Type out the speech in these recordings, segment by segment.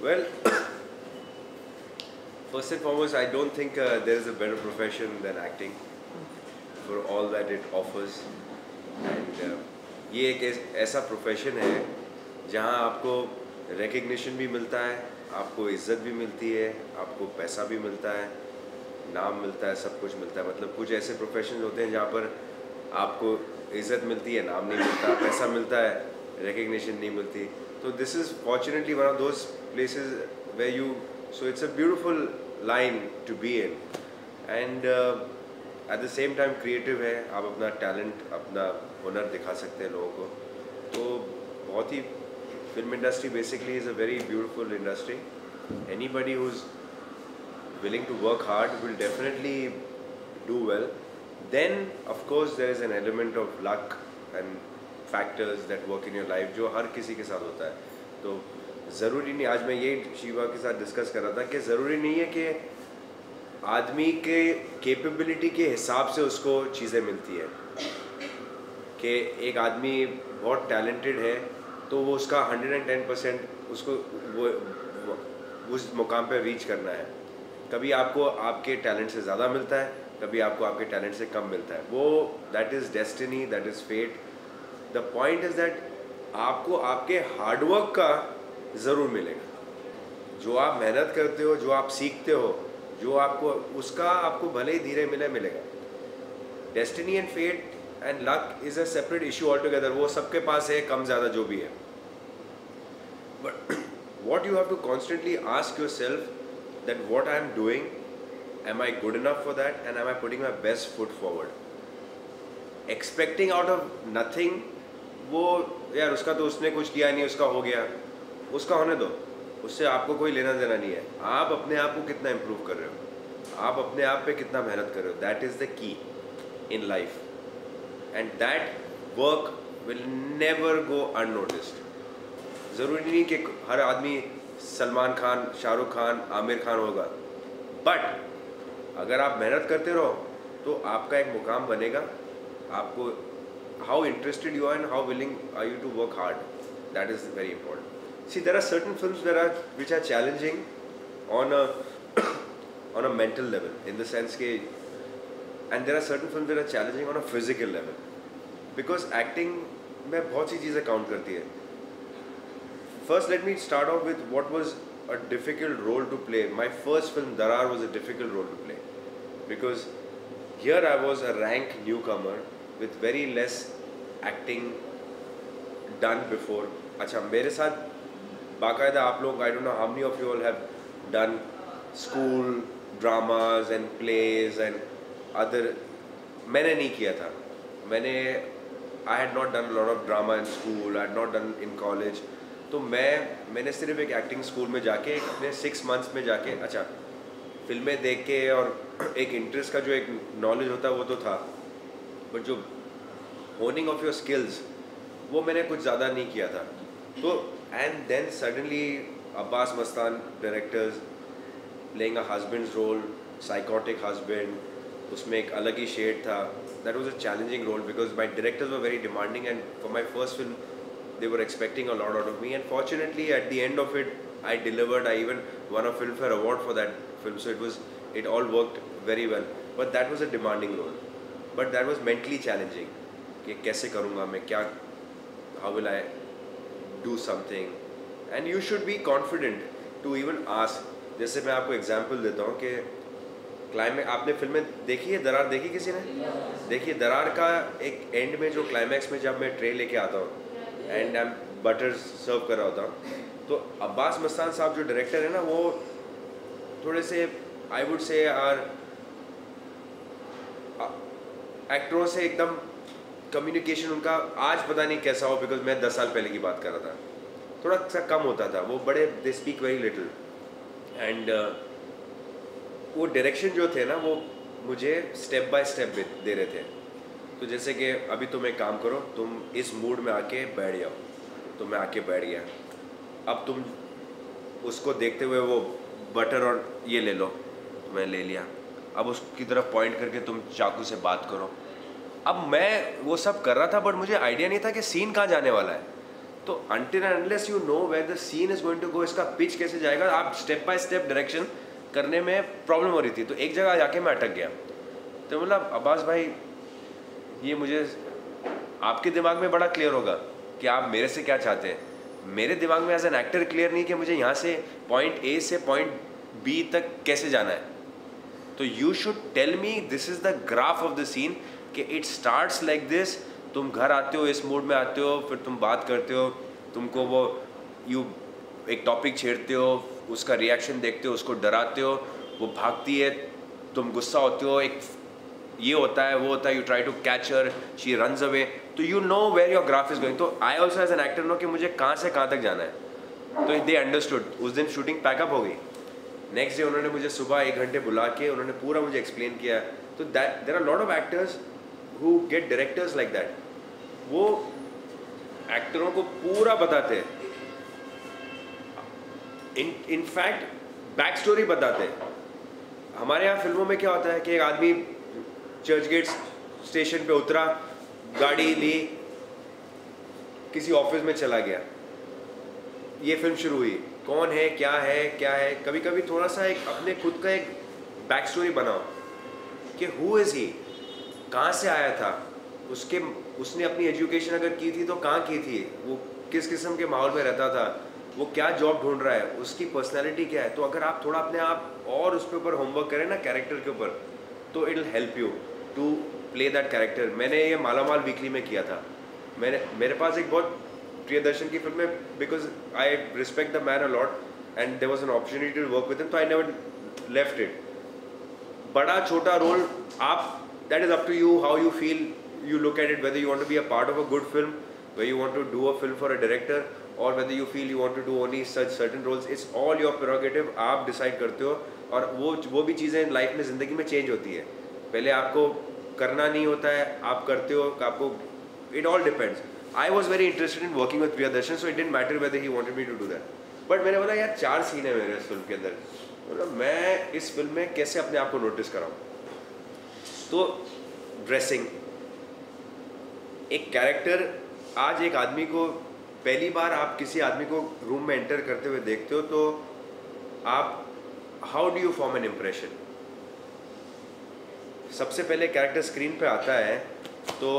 Well, first and foremost, I don't think there is a better profession than acting for all that it offers. And ये एक ऐसा profession है जहाँ आपको recognition भी मिलता है, आपको इज्जत भी मिलती है, आपको पैसा भी मिलता है, नाम मिलता है, सब कुछ मिलता है. मतलब कुछ ऐसे प्रोफेशन होते हैं जहाँ पर आपको इज्जत मिलती है, नाम नहीं मिलता, पैसा मिलता है, रिकग्निशन नहीं मिलती. तो this is fortunately one of those places where you, so it's a beautiful line to be in. And at the same time creative है, आप अपना टैलेंट, अपना हुनर दिखा सकते हैं लोगों को. तो बहुत ही film industry basically is a very beautiful industry. Anybody who is willing to work hard will definitely do well. Then of course there is an element of luck and factors that work in your life जो हर किसी के साथ होता है. तो ज़रूरी नहीं, आज मैं ये शिवा के साथ डिस्कस कर रहा था कि ज़रूरी नहीं है कि आदमी के कैपेबिलिटी के हिसाब से उसको चीज़ें मिलती है. कि एक आदमी बहुत टैलेंटेड है तो वो उसका 110% उसको वो उस मुकाम पर रीच करना है. कभी आपको आपके टैलेंट से ज़्यादा मिलता है, कभी आपको आपके टैलेंट से कम मिलता है. वो that is destiny, that is fate. The point is that आपको आपके हार्डवर्क का ज़रूर मिलेगा. जो आप मेहनत करते हो, जो आप सीखते हो, जो आपको उसका आपको भले ही धीरे मिलेगा. Destiny and fate and luck is a separate issue all together. वो सबके पास है, कम ज़्यादा जो भी है. But what you have to constantly ask yourself that what I am doing, am I good enough for that, and am I putting my best foot forward? Expecting out of nothing, वो यार उसका तो उसने कुछ किया नहीं, उसका हो गया, उसका होने दो, उससे आपको कोई लेना देना नहीं है. आप अपने आप को कितना इम्प्रूव कर रहे हो, आप अपने आप पे कितना मेहनत कर रहे हो, that is the key in life. And that work will never go unnoticed. ज़रूरी नहीं कि हर आदमी सलमान खान, शाहरुख खान, आमिर खान होगा, बट अगर आप मेहनत करते रहो तो आपका एक मुकाम बनेगा. आपको how interested you are and how willing are you to work hard, that is very important. See there are certain films which are challenging on a mental level, in the sense के, and there are certain films that are challenging on a physical level. Because acting में बहुत सी चीज़ें count करती है. First, let me start off with what was a difficult role to play. My first film, Darar, was a difficult role to play because here I was a rank newcomer with very less acting done before. अच्छा, मेरे साथ बाकायदा आप लोग, I don't know how many of you all have done school dramas and plays and other. मैंने नहीं किया था. I had not done a lot of drama in school. I had not done in college. तो मैंने सिर्फ एक acting school में जाके अपने 6 months में जाके, अच्छा, फिल्में देख के और एक इंटरेस्ट का जो एक नॉलेज होता है वो तो था, बट जो होनिंग ऑफ योर स्किल्स वो मैंने कुछ ज़्यादा नहीं किया था. तो and then suddenly Abbas Mastan directors playing a husbands role, psychotic husband, उसमें एक अलग ही शेड था. That was a challenging role because my directors were very demanding and for my first film they were expecting a lot out of me, and fortunately at the end of it I delivered. I even won a Filmfare award for that film, so it all worked very well. But that was a demanding role, but that was mentally challenging कि कैसे करूँगा मैं, क्या, how will I do something, and you should be confident to even ask. जैसे मैं आपको example देता हूँ कि क्लाइमैक्स, आपने फिल्में देखी है, दरार देखी किसी ने? देखिए दरार का एक एंड में जो क्लाइमैक्स में जब मैं ट्रे लेके आता हूँ एंड आई बटर सर्व कर रहा होता हूँ, तो अब्बास मस्तान साहब जो डायरेक्टर है ना, वो थोड़े से आई वुड से आर एक्टरों से एकदम कम्युनिकेशन उनका आज पता नहीं कैसा हो, बिकॉज मैं 10 साल पहले की बात कर रहा था, थोड़ा सा कम होता था. वो बड़े they speak very little, and वो डायरेक्शन जो थे ना वो मुझे स्टेप बाय स्टेप दे रहे थे. तो जैसे कि अभी तुम एक काम करो, तुम इस मूड में आके बैठ जाओ, तो मैं आके बैठ गया. अब तुम उसको देखते हुए वो बटर और ये ले लो, तो मैं ले लिया. अब उसकी तरफ पॉइंट करके तुम चाकू से बात करो. अब मैं वो सब कर रहा था, बट मुझे आइडिया नहीं था कि सीन कहाँ जाने वाला है. तो until and unless you know where the scene is going to go, इसका पिच कैसे जाएगा, आप स्टेप बाय स्टेप डायरेक्शन करने में प्रॉब्लम हो रही थी। तो एक जगह जाके मैं अटक गया, तो बोला अब्बास भाई ये मुझे, आपके दिमाग में बड़ा क्लियर होगा कि आप मेरे से क्या चाहते हैं, मेरे दिमाग में एज एन एक्टर क्लियर नहीं कि मुझे यहाँ से पॉइंट ए से पॉइंट बी तक कैसे जाना है। तो you should tell me this is the graph of the scene कि इट स्टार्ट्स लाइक दिस, तुम घर आते हो इस मूड में आते हो, फिर तुम बात करते हो, तुमको वो यू एक टॉपिक छेड़ते हो, उसका रिएक्शन देखते हो, उसको डराते हो, वो भागती है, तुम गुस्सा होते हो, एक ये होता है वो होता है, you try to catch her, she runs away, तो you know where your graph is going. तो I also as an actor know कि मुझे कहाँ से कहाँ तक जाना है। तो दे अंडरस्टूड। उस दिन शूटिंग पैकअप हो गई, नेक्स्ट डे उन्होंने मुझे सुबह 1 घंटे बुला के उन्होंने पूरा मुझे एक्सप्लेन किया। तो that there are lot of actors who get directors like that, वो एक्टरों को पूरा बताते हैं, इन फैक्ट बैक स्टोरी बताते हैं। हमारे यहाँ फिल्मों में क्या होता है कि एक आदमी चर्च गेट स्टेशन पे उतरा, गाड़ी ली, किसी ऑफिस में चला गया, ये फिल्म शुरू हुई, कौन है क्या है क्या है। कभी कभी थोड़ा सा एक अपने खुद का एक बैक स्टोरी बनाओ कि हु इज़ ही, कहाँ से आया था, उसने अपनी एजुकेशन अगर की थी तो कहाँ की थी, वो किस किस्म के माहौल में रहता था, वो क्या जॉब ढूंढ रहा है, उसकी पर्सनैलिटी क्या है। तो अगर आप थोड़ा अपने आप और उसके ऊपर होमवर्क करें ना कैरेक्टर के ऊपर, तो it will help you to play that character. मैंने ये मालामाल वीकली में किया था। मेरे पास एक बहुत प्रियदर्शन की फिल्म है, because I respect the man a lot and there was an opportunity to work with him, तो आई नेवर लेफ्ट इट। बड़ा छोटा रोल, आप that is up to you how you feel, you look at it, whether you want to be a part of a good film, whether you want to do a film for a director, or whether you feel you want to do only such certain roles. It's all your prerogative, आप decide करते हो। और वो भी चीज़ें life में ज़िंदगी में चेंज होती है, पहले आपको करना नहीं होता है, आप करते हो, आपको it all depends. I was very interested in working with Priyadarshan, so it didn't matter whether he wanted me to do that. But मैंने बोला यार 4 सीन है मेरे इस फिल्म के अंदर, मतलब मैं इस फिल्म में कैसे अपने आप को नोटिस कराऊँ। तो ड्रेसिंग, एक कैरेक्टर, आज एक आदमी को पहली बार आप किसी आदमी को रूम में एंटर करते हुए देखते हो, तो आप how do you form an impression. सबसे पहले कैरेक्टर स्क्रीन पे आता है तो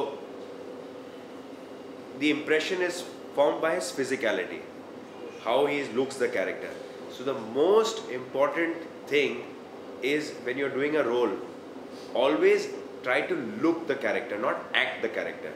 the impression is form by his physicality, how he looks the character. So the most important thing is when you are doing a role, always try to look the character, not act the character.